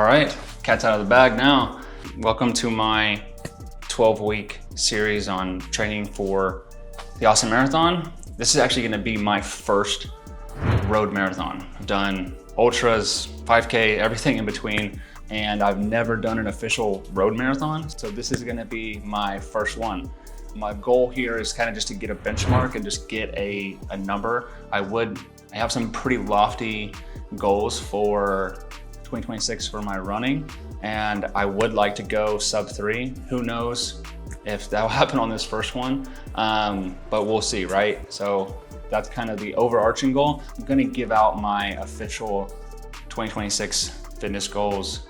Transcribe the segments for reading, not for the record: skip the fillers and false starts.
All right, cat's out of the bag now. Welcome to my 12-week series on training for the Austin Marathon. This is actually gonna be my first road marathon. I've done ultras, 5K, everything in between, and I've never done an official road marathon. So this is gonna be my first one. My goal here is kind of just to get a benchmark and just get a number. I have some pretty lofty goals for 2026 for my running, and I would like to go sub 3. Who knows if that will happen on this first one, but we'll see, right? So that's kind of the overarching goal. I'm gonna give out my official 2026 fitness goals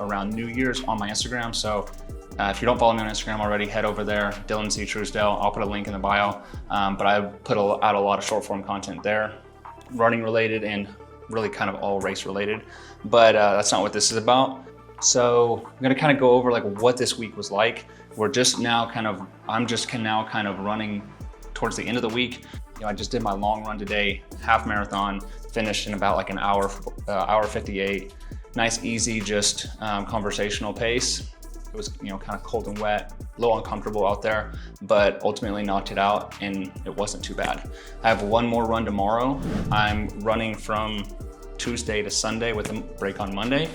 around New Year's on my Instagram. So if you don't follow me on Instagram already, head over there, Dylan C. Truesdale. I'll put a link in the bio, but I put out a lot of short form content there, running related and really kind of all race related, but that's not what this is about. So I'm gonna kind of go over like what this week was like. I'm just now kind of running towards the end of the week. You know, I just did my long run today, half marathon, finished in about like an hour 58. Nice, easy, just conversational pace. It was, you know, kind of cold and wet, a little uncomfortable out there, but ultimately knocked it out and it wasn't too bad. I have one more run tomorrow. I'm running from Tuesday to Sunday with a break on Monday.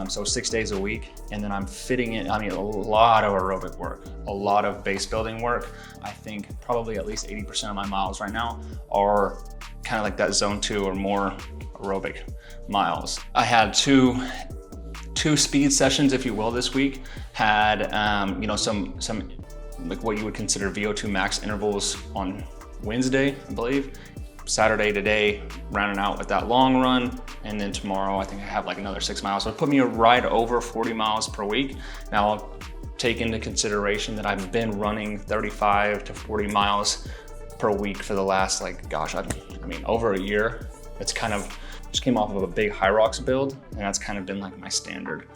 So 6 days a week. And then I'm fitting in, a lot of aerobic work, a lot of base building work. I think probably at least 80% of my miles right now are kind of like that zone 2 or more aerobic miles. I had two speed sessions, if you will, this week. Had some like what you would consider VO2 max intervals on Wednesday, I believe. Saturday today, rounding out with that long run, and then tomorrow I think I have like another 6 miles. So it put me right over 40 miles per week. Now I'll take into consideration that I've been running 35 to 40 miles per week for the last over a year. It's kind of just came off of a big Hyrox build, and that's kind of been like my standard,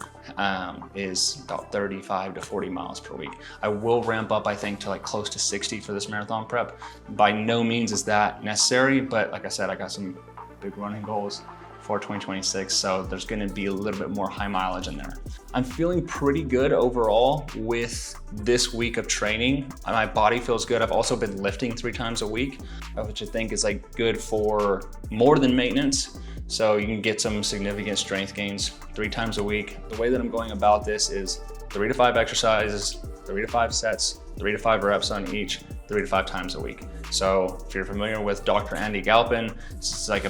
is about 35 to 40 miles per week. I will ramp up, I think, to like close to 60 for this marathon prep. By no means is that necessary, but like I said, I got some big running goals for 2026, so there's gonna be a little bit more high mileage in there. I'm feeling pretty good overall with this week of training. My body feels good. I've also been lifting 3 times a week, which I think is like good for more than maintenance. So you can get some significant strength gains 3 times a week. The way that I'm going about this is 3 to 5 exercises, 3 to 5 sets, 3 to 5 reps on each, 3 to 5 times a week. So if you're familiar with Dr. Andy Galpin, this is like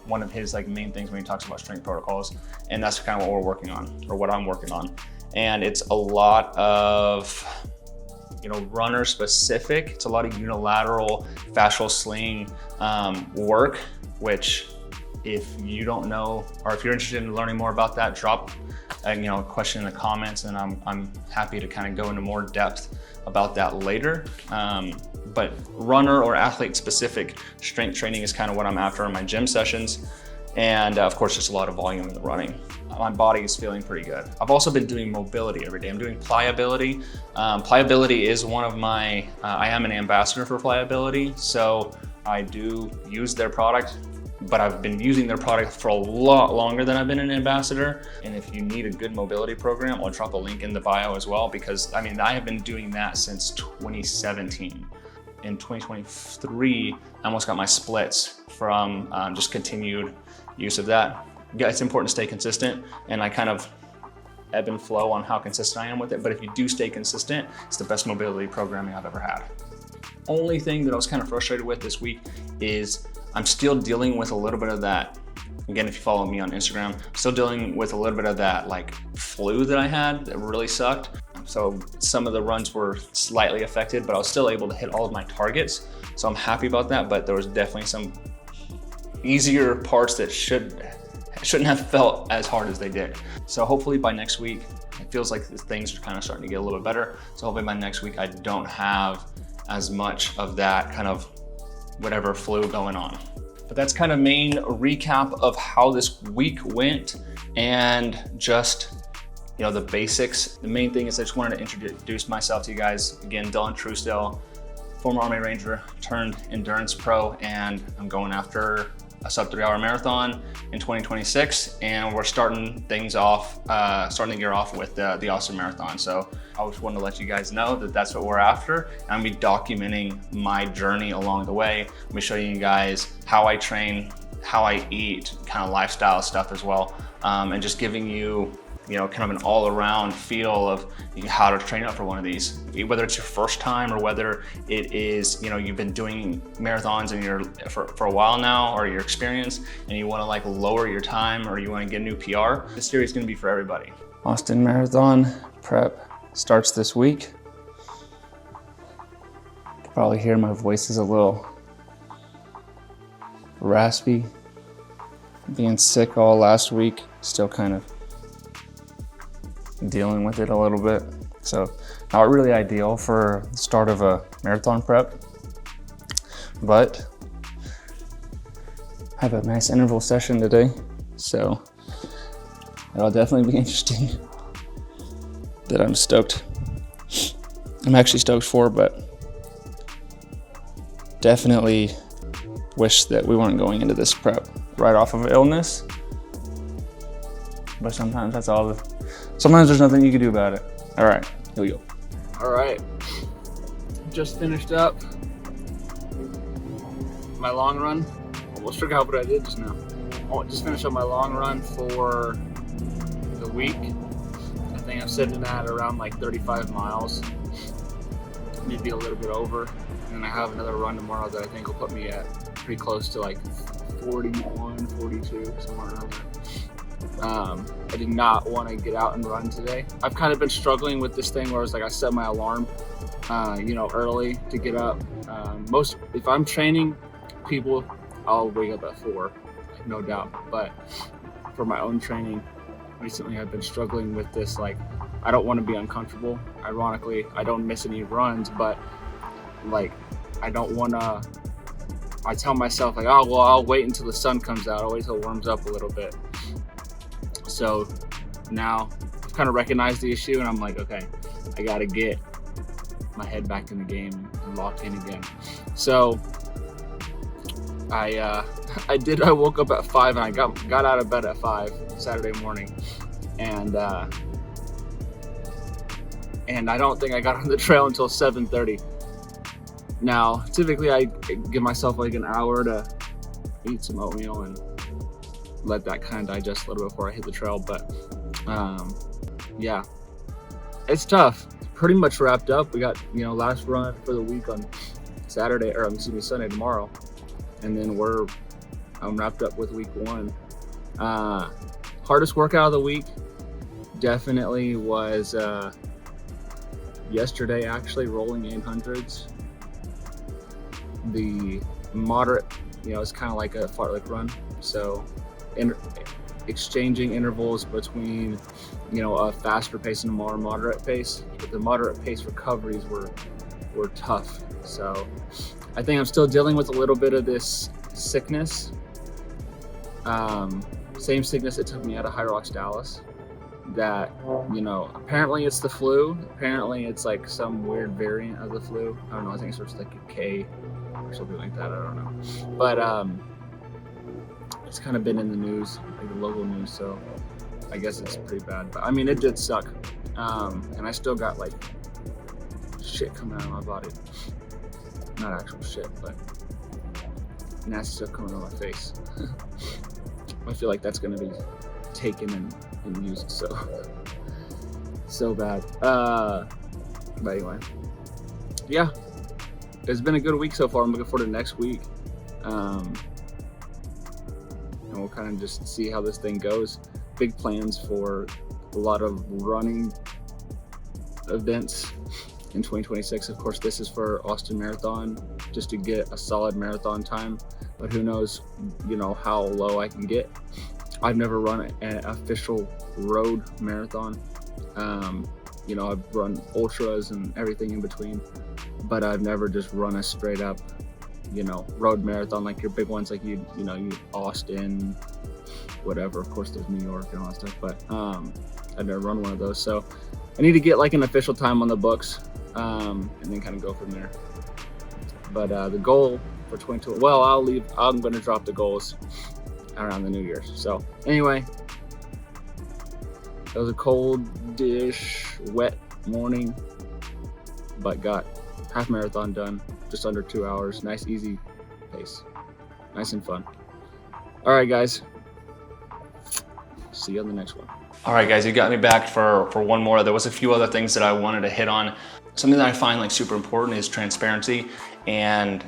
one of his like main things when he talks about strength protocols, and that's kind of what we're working on, or what I'm working on. And it's a lot of runner specific. It's a lot of unilateral fascial sling work, which if you don't know, or if you're interested in learning more about that, drop a question in the comments, and I'm happy to kind of go into more depth about that later. But runner or athlete specific strength training is kind of what I'm after in my gym sessions. And of course, just a lot of volume in the running. My body is feeling pretty good. I've also been doing mobility every day. I'm doing Pliability. Pliability is one of my, I am an ambassador for Pliability. So I do use their product, but I've been using their product for a lot longer than I've been an ambassador. And if you need a good mobility program, I'll drop a link in the bio as well, because I have been doing that since 2017. In 2023, I almost got my splits from just continued use of that. Yeah, it's important to stay consistent, and I kind of ebb and flow on how consistent I am with it. But if you do stay consistent, it's the best mobility programming I've ever had. Only thing that I was kind of frustrated with this week is I'm still dealing with a little bit of that. Again, if you follow me on Instagram, I'm still dealing with a little bit of that like flu that I had that really sucked. So some of the runs were slightly affected, but I was still able to hit all of my targets. So I'm happy about that, but there was definitely some easier parts that shouldn't have felt as hard as they did. So hopefully by next week, it feels like things are kind of starting to get a little bit better. So hopefully by next week, I don't have as much of that kind of whatever flu going on. But that's kind of main recap of how this week went, and just the basics. The main thing is I just wanted to introduce myself to you guys. Again, Dylan Truesdale, former Army Ranger turned endurance pro, and I'm going after a sub 3 hour marathon in 2026, and we're starting things off, starting the year off with the Austin Marathon. So I just wanted to let you guys know that that's what we're after. And I'm gonna be documenting my journey along the way. I'm gonna show you guys how I train, how I eat, kind of lifestyle stuff as well, and just giving you, kind of an all-around feel of how to train up for one of these, whether it's your first time or whether it is, you've been doing marathons and for a while now, or your experience, and you want to like lower your time or you want to get a new PR. This series is going to be for everybody. Austin Marathon prep starts this week. You can probably hear my voice is a little raspy. Being sick all last week, still kind of dealing with it a little bit. So not really ideal for the start of a marathon prep, but I have a nice interval session today. So it'll definitely be interesting. That I'm stoked. I'm actually stoked for, but definitely wish that we weren't going into this prep right off of illness. But sometimes sometimes there's nothing you can do about it. All right, here we go. All right, just finished up my long run. Almost forgot what I did just now. Just finished up my long run for the week. I think I'm sitting at around like 35 miles, maybe a little bit over. And I have another run tomorrow that I think will put me at pretty close to like 41, 42, somewhere around there. I did not want to get out and run today. I've kind of been struggling with this thing where it's like I set my alarm, early to get up. If I'm training people, I'll wake up at 4, no doubt. But for my own training, recently I've been struggling with this, like, I don't want to be uncomfortable. Ironically, I don't miss any runs, but like, I don't want to, I tell myself like, oh, well, I'll wait until the sun comes out. I'll wait until it warms up a little bit. So now I've kind of recognized the issue and I'm like, okay, I got to get my head back in the game and lock in again. So I woke up at 5 and I got out of bed at 5 Saturday morning. And I don't think I got on the trail until 7:30. Now, typically I give myself like an hour to eat some oatmeal and let that kind of digest a little bit before I hit the trail. But yeah, it's tough. Pretty much wrapped up. We got, last run for the week on Sunday tomorrow. And then I'm wrapped up with week 1. Hardest workout of the week definitely was yesterday, actually, rolling 800s. The moderate, it's kind of like a fartlek run. So exchanging intervals between, a faster pace and a more moderate pace. But the moderate pace recoveries were tough. So I think I'm still dealing with a little bit of this sickness. Same sickness that took me out of High Rocks, Dallas. That, apparently it's the flu. Apparently it's like some weird variant of the flu. I don't know. I think it starts with like a K or something like that. I don't know. But it's kind of been in the news, like the local news. So I guess it's pretty bad. But I mean, it did suck. And I still got like shit coming out of my body. Not actual shit, but nasty stuff coming out of my face. I feel like that's gonna be taken and used so bad. But anyway, yeah, it's been a good week so far. I'm looking forward to next week, and we'll kind of just see how this thing goes. Big plans for a lot of running events in 2026. Of course, this is for Austin Marathon, just to get a solid marathon time, but who knows, how low I can get. I've never run an official road marathon. I've run ultras and everything in between, but I've never just run a straight up, road marathon like your big ones, like you Austin, whatever. Of course, there's New York and all that stuff, but I've never run one of those. So I need to get like an official time on the books, and then kind of go from there. But the goal for 22. Well, I'm going to drop the goals around the New Year's. So anyway, it was a cold-ish, wet morning, but got half marathon done, just under 2 hours. Nice, easy pace. Nice and fun. All right, guys. See you on the next one. All right, guys, you got me back for one more. There was a few other things that I wanted to hit on. Something that I find like super important is transparency. And,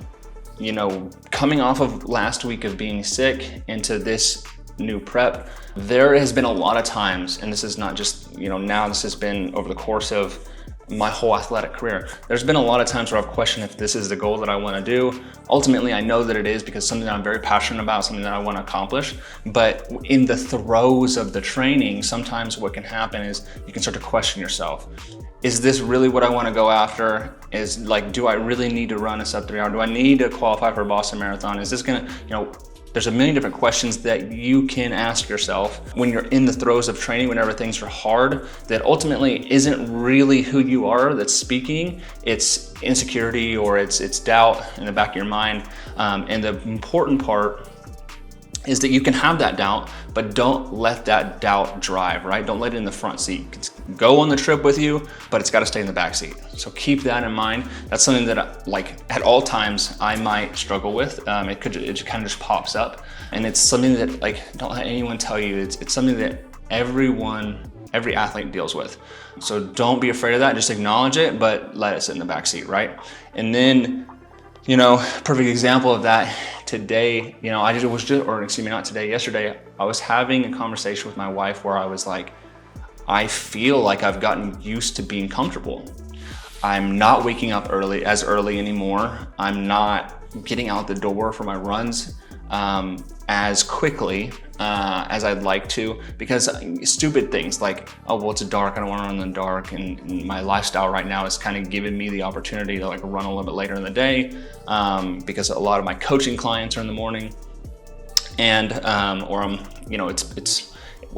you know, coming off of last week of being sick into this new prep, there has been a lot of times, and this is not just, you know, now, this has been over the course of my whole athletic career. There's been a lot of times where I've questioned if this is the goal that I want to do. Ultimately, I know that it is, because something that I'm very passionate about, something that I want to accomplish. But in the throes of the training, sometimes what can happen is you can start to question yourself. Is this really what I want to go after? Is like, do I really need to run a sub 3 hour? Do I need to qualify for a Boston Marathon? Is this gonna, you know, there's a million different questions that you can ask yourself when you're in the throes of training, whenever things are hard, that ultimately isn't really who you are that's speaking. It's insecurity, or it's doubt in the back of your mind. And the important part is that you can have that doubt, but don't let that doubt drive, right? Don't let it in the front seat. Go on the trip with you, but it's got to stay in the back seat. So keep that in mind. That's something that, like, at all times I might struggle with. It kind of just pops up, and it's something that, like, don't let anyone tell you. It's something that every athlete deals with. So don't be afraid of that. Just acknowledge it, but let it sit in the back seat, right? And then, you know, perfect example of that today, you know, yesterday, I was having a conversation with my wife where I was like, I feel like I've gotten used to being comfortable. I'm not waking up as early anymore. I'm not getting out the door for my runs as quickly as I'd like to, because stupid things like, oh, well, it's dark, I don't want to run in the dark, and my lifestyle right now is kind of giving me the opportunity to, like, run a little bit later in the day, because a lot of my coaching clients are in the morning, and or I'm, you know,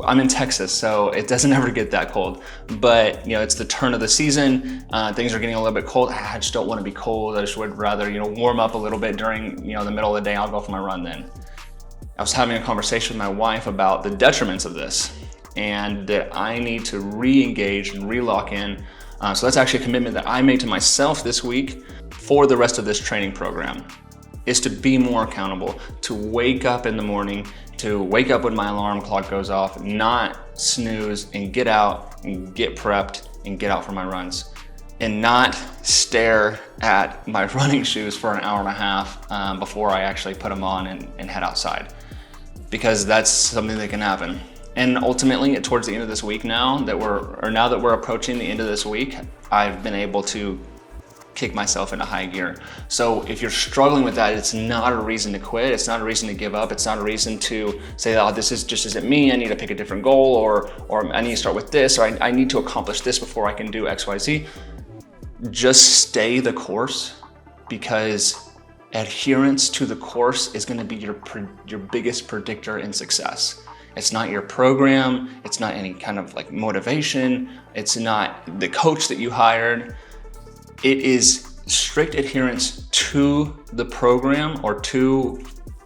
I'm in Texas, so it doesn't ever get that cold. But, you know, it's the turn of the season. Things are getting a little bit cold. I just don't want to be cold. I just would rather, you know, warm up a little bit during, you know, the middle of the day. I'll go for my run then. I was having a conversation with my wife about the detriments of this, and that I need to re-engage and re-lock in. So that's actually a commitment that I made to myself this week for the rest of this training program, is to be more accountable, to wake up in the morning, to wake up when my alarm clock goes off, not snooze, and get out and get prepped and get out for my runs, and not stare at my running shoes for an hour and a half before I actually put them on and head outside, because that's something that can happen. And ultimately, towards the end of this week, now that we're approaching the end of this week, I've been able to kick myself into high gear. So if you're struggling with that, it's not a reason to quit. It's not a reason to give up. It's not a reason to say, oh, this just isn't me. I need to pick a different goal, or I need to start with this, or I need to accomplish this before I can do X, Y, Z. Just stay the course, because adherence to the course is going to be your biggest predictor in success. It's not your program. It's not any kind of like motivation. It's not the coach that you hired. It is strict adherence to the program, or to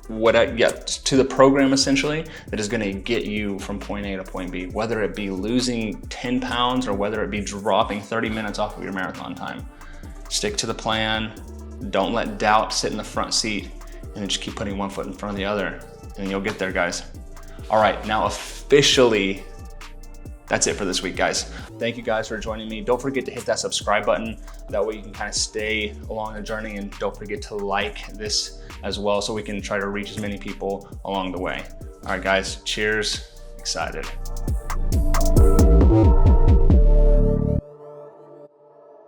the program essentially, that is going to get you from point A to point B, whether it be losing 10 pounds or whether it be dropping 30 minutes off of your marathon time. Stick to the plan. Don't let doubt sit in the front seat, and then just keep putting one foot in front of the other, and you'll get there, guys. All right, now officially, that's it for this week, guys. Thank you guys for joining me. Don't forget to hit that subscribe button. That way you can kind of stay along the journey, and don't forget to like this as well, so we can try to reach as many people along the way. All right, guys, cheers. Excited.